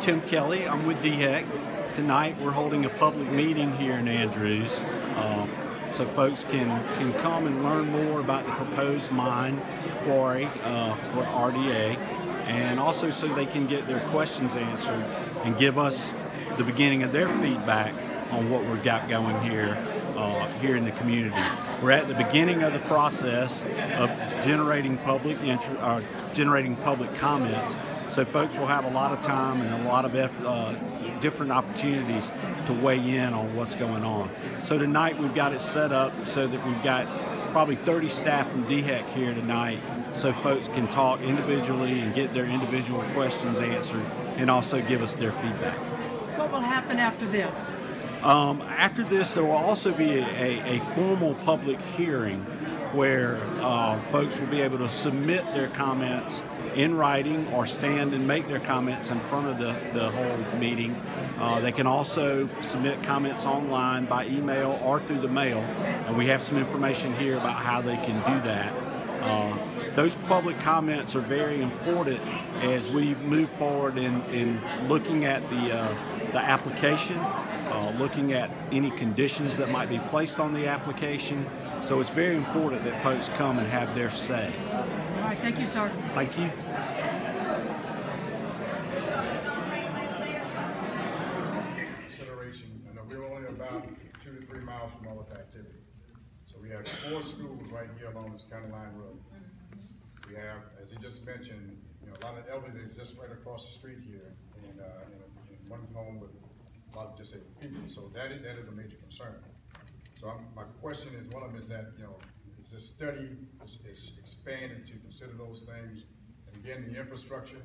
Tim Kelly, I'm with DHEC. Tonight we're holding a public meeting here in Andrews, so folks can come and learn more about the proposed mine, Quarry, or RDA, and also so they can get their questions answered and give us the beginning of their feedback on what we've got going here in the community. We're at the beginning of the process of generating public comments, so folks will have a lot of time and a lot of different opportunities to weigh in on what's going on. So tonight we've got it set up so that we've got probably 30 staff from DHEC here tonight, so folks can talk individually and get their individual questions answered and also give us their feedback. What will happen after this? After this, there will also be a formal public hearing where folks will be able to submit their comments in writing or stand and make their comments in front of the whole meeting. They can also submit comments online by email or through the mail, and we have some information here about how they can do that. Those public comments are very important as we move forward in looking at the application, looking at any conditions that might be placed on the application. So it's very important that folks come and have their say. All right, thank you, sir. Thank you. Consideration, I know we're only about 2 to 3 miles from all this activity. So we have 4 schools right here along this County Line Road. We have, as he just mentioned, a lot of elderly just right across the street here, and in one home with a lot of disabled people. So that is a major concern. So my question is, one of them is that, is this study is expanded to consider those things? And again, the infrastructure,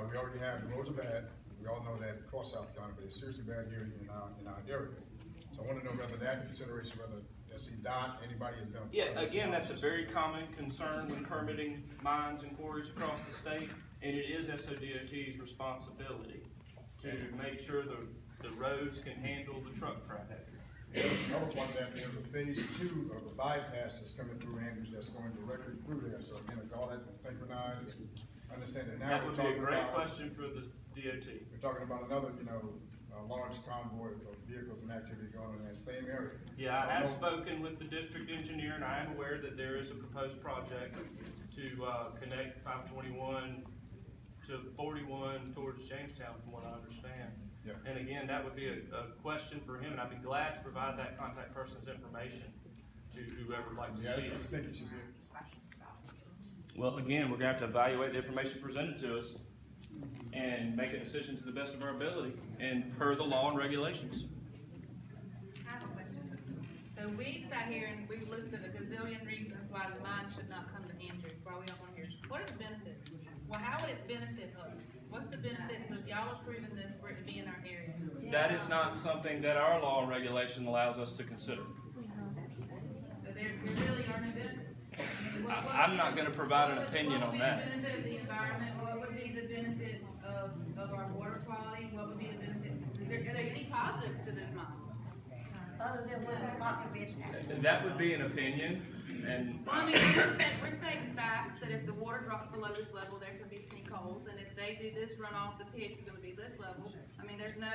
we already have, the roads are bad. We all know that across South County, but it's seriously bad here in our area. So I want to know whether that consideration, whether SCDOT, anybody has done. Yeah, again, that's a very common concern when permitting mines and quarries across the state, and it is SODOT's responsibility to make sure the roads can handle the truck traffic. Another one, that there's a phase 2 of the bypass that's coming through Andrews that's going directly through there. So again, if all that is synchronized, understand that now that would be a great question for the DOT. We're talking about another, large convoy of vehicles and activity going on in that same area. Yeah, I have spoken with the district engineer, and I am aware that there is a proposed project to connect 521 to 41 towards Jamestown, from what I understand. Yeah. And again, that would be a question for him, and I'd be glad to provide that contact person's information to whoever would like to see it. I just think it should be. Well, again, we're going to have to evaluate the information presented to us and make a decision to the best of our ability and per the law and regulations. I have a question. So we've sat here and we've listed a gazillion reasons why the mine should not come to Andrews, why we don't want to hear. What are the benefits? Well, how would it benefit us? What's the benefits of y'all approving this for it to be in our area? That is not something that our law and regulation allows us to consider. So there really are no benefits. I'm not going to provide an opinion on that. What would be the benefit of the environment? What would be the benefit of our water quality? What would be the benefits? Are there any positives to this mine? Other than what it's not going to be. That would be an opinion. And well, I mean, we're stating facts that if the water drops below this level, there could be sinkholes, and if they do this runoff, the pitch is going to be this level. I mean, there's no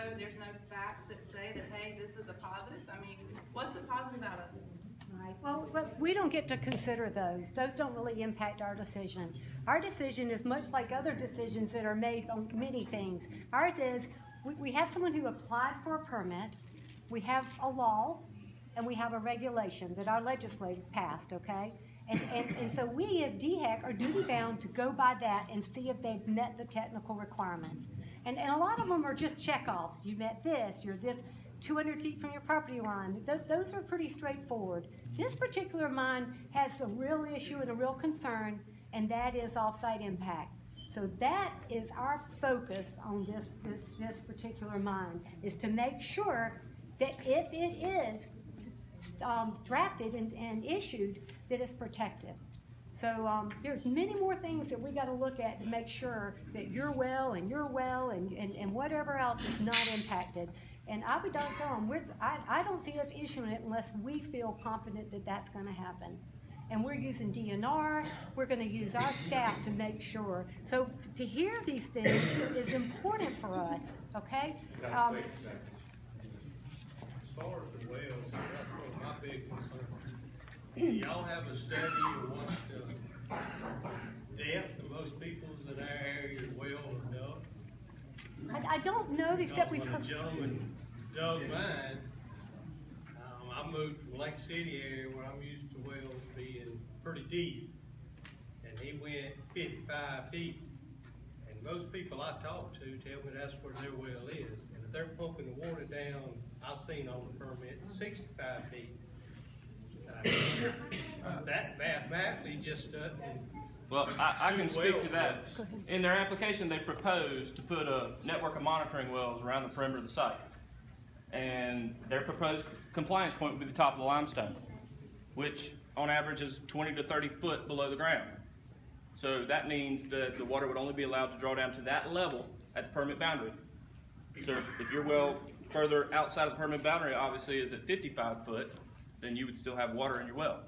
facts that say that, hey, this is a positive. I mean, what's the positive out of it? Right. Well, but we don't get to consider those. Those don't really impact our decision. Our decision is much like other decisions that are made on many things. Ours is we have someone who applied for a permit, we have a law, and we have a regulation that our legislature passed, okay? And so we as DHEC are duty-bound to go by that and see if they've met the technical requirements. And a lot of them are just check-offs. You met this, you're this 200 feet from your property line. Those are pretty straightforward. This particular mine has a real issue and a real concern, and that is off-site impacts. So that is our focus on this particular mine, is to make sure that if it is drafted and issued, that it's protected. So there's many more things that we got to look at to make sure that your well and whatever else is not impacted. And I'll be doggone, I don't see us issuing it unless we feel confident that that's going to happen. and we're using DNR, we're gonna use our staff to make sure. So to hear these things is important for us, okay? As far as the wells, that's one of my big concerns. Do y'all have a study of what's the depth of most people's in our area well or dug? I don't know, except we've When heard. a gentleman dug mine, I moved from Lake City area where I'm used to wells being pretty deep, and he went 55 feet. And most people I talk to tell me that's where their well is. And if they're pumping the water down, I've seen on the permit 65 feet. That mathematically just doesn't. Well, I can suit speak well to that. for us. In their application, they proposed to put a network of monitoring wells around the perimeter of the site. And their proposed compliance point would be the top of the limestone, which on average is 20 to 30 foot below the ground. So that means that the water would only be allowed to draw down to that level at the permit boundary. So if your well further outside of the permit boundary obviously is at 55 foot, then you would still have water in your well.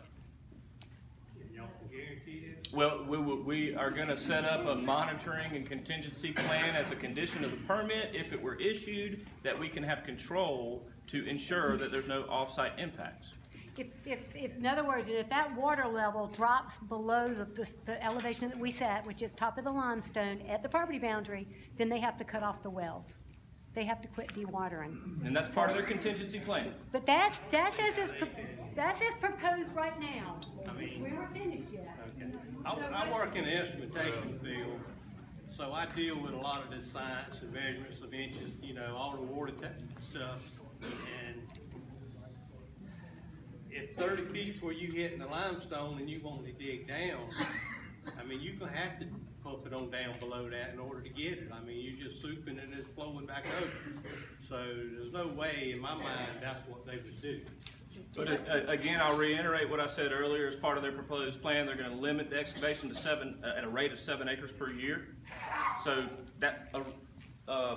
Y'all can guarantee that? Well, we are going to set up a monitoring and contingency plan as a condition of the permit, if it were issued, that we can have control to ensure that there's no off-site impacts. If, in other words, if that water level drops below the elevation that we set, which is top of the limestone at the property boundary, then they have to cut off the wells. They have to quit dewatering. And that's part of their contingency plan. But that's as proposed right now. We weren't finished yet. Okay. I work in the instrumentation field, so I deal with a lot of this science and measurements of inches, you know, all the water stuff. And if 30 feet's where you hit in the limestone and you want to dig down, I mean, you're going to have to pump it on down below that in order to get it. I mean, you're just souping and it's flowing back over. So there's no way, in my mind, that's what they would do. But again, I'll reiterate what I said earlier. As part of their proposed plan, they're going to limit the excavation to at a rate of 7 acres per year. So that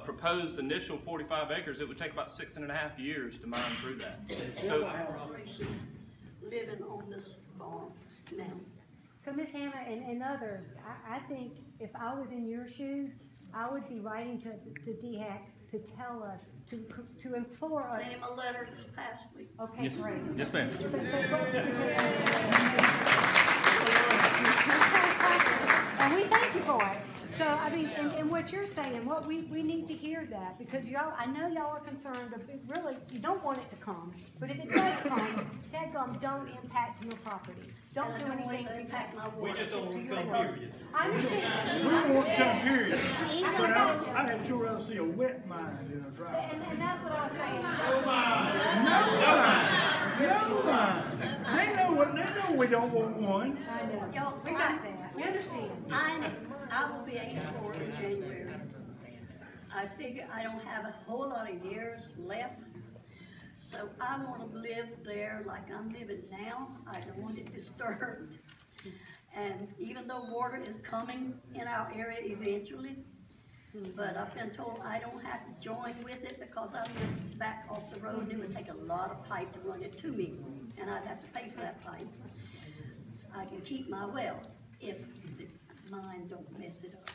proposed initial 45 acres, it would take about 6.5 years to mine through that. So Generations living on this farm now. So Ms. Hannah and others, I think if I was in your shoes, I would be writing to DHEC to tell us, to implore us. Sent him a letter this past week. Okay, yes, great. yes, ma'am. And we thank you for it. So, I mean, and what you're saying, what we need to hear that, because y'all, I know y'all are concerned, really, you don't want it to come, but if it does come, don't impact your property. Don't do anything to impact my We water. just don't want to come Because period. I understand. We don't want to come period, I but got you. I'd sure rather see a wet mine than a dry. And that's what I was saying. No time. They know we don't want one. I know. Y'all, We got that. We understand. I will be 84 in January. I figure I don't have a whole lot of years left, so I want to live there like I'm living now. I don't want it disturbed. And even though water is coming in our area eventually, but I've been told I don't have to join with it because I live back off the road and it would take a lot of pipe to run it to me, and I'd have to pay for that pipe. So I can keep my well if the mine don't mess it up.